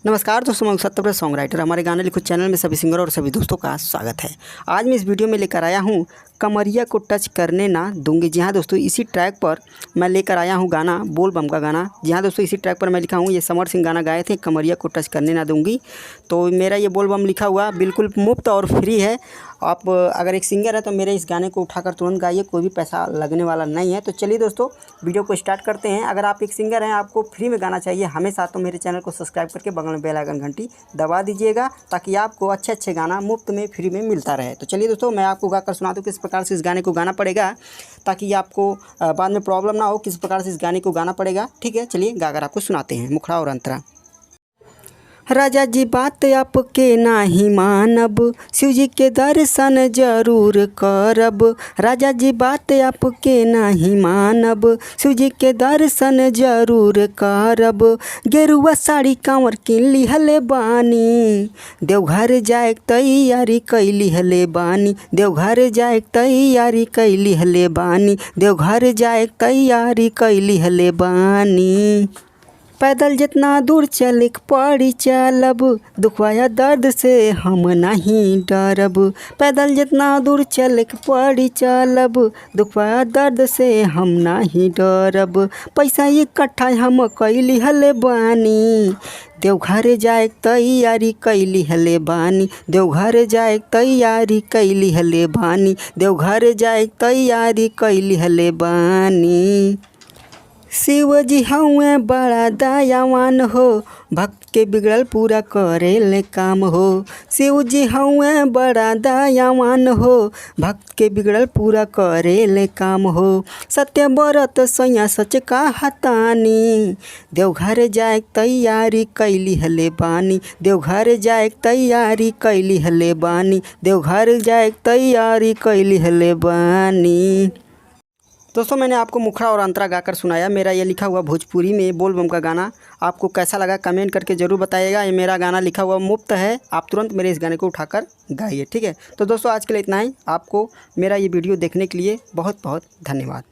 नमस्कार दोस्तों, मैं सत्यव्रत सॉन्ग राइटर। हमारे गाने लिखो चैनल में सभी सिंगर और सभी दोस्तों का स्वागत है। आज मैं इस वीडियो में लेकर आया हूँ कमरिया को टच करने ना दूंगी। जी हाँ दोस्तों, इसी ट्रैक पर मैं लेकर आया हूँ गाना बोल बम का गाना। जी हाँ दोस्तों, इसी ट्रैक पर मैं लिखा हूँ, ये समर सिंह गाना गाए थे, कमरिया को टच करने ना दूंगी। तो मेरा ये बोल बम लिखा हुआ बिल्कुल मुफ्त और फ्री है। आप अगर एक सिंगर है तो मेरे इस गाने को उठाकर तुरंत गाइए, कोई भी पैसा लगने वाला नहीं है। तो चलिए दोस्तों, वीडियो को स्टार्ट करते हैं। अगर आप एक सिंगर हैं, आपको फ्री में गाना चाहिए हमेशा, तो मेरे चैनल को सब्सक्राइब करके बगल में बेल आइकन घंटी दबा दीजिएगा, ताकि आपको अच्छे गाना मुफ्त में फ्री में मिलता रहे। तो चलिए दोस्तों, मैं आपको गाकर सुना दूँ किस प्रकार से इस गाने को गाना पड़ेगा, ताकि आपको बाद में प्रॉब्लम ना हो, किस प्रकार से इस गाने को गाना पड़ेगा। ठीक है, चलिए गाकर आपको सुनाते हैं मुखड़ा और अंतरा। राजा जी बात आपके नाही मानब, शिव जी के दर्शन जरूर करब। राजा जी बात आपके नाही मानब, शिव जी के दर्शन जरूर करब। गेरुआ साड़ी कांवर किन लिहले बानी, देवघर जाए तैयारी कैली हले बानी। देवघर जाए तैयारी कैली हले बानी। देवघर जाए तैयारी कैली हले बानी। पैदल जितना दूर चल पड़ी चलब, दुखवाया दर्द से हम नहीं डरब। पैदल जितना दूर चल पड़ी चलब, दुखवाया दर्द से हम नहीं डरब। पैसा इकट्ठा हम कैली हले बानी, देवघर जाए तैयारी कैली हले बानी। देवघर जाए तैयारी कैली हले बानी। देवघर जाए तैयारी कैली हले बानी। शिव जी हउए बड़ा दयावान हो, भक्त के बिगड़ल पूरा करेले काम हो। शिव जी हउए बड़ा दयावान हो, भक्त के बिगड़ल पूरा करेले काम हो। सत्य व्रत सैया सच कहतानी, देवघर जाए तैयारी कैली हले बानी। देवघर जाए तैयारी कैली हले बानी। देवघर जाए तैयारी कैली हले बानी। दोस्तों, मैंने आपको मुखड़ा और अंतरा गाकर सुनाया। मेरा ये लिखा हुआ भोजपुरी में बोल बम का गाना आपको कैसा लगा कमेंट करके ज़रूर बताइएगा। ये मेरा गाना लिखा हुआ मुफ्त है, आप तुरंत मेरे इस गाने को उठाकर गाइए। ठीक है, तो दोस्तों आज के लिए इतना ही। आपको मेरा ये वीडियो देखने के लिए बहुत बहुत धन्यवाद।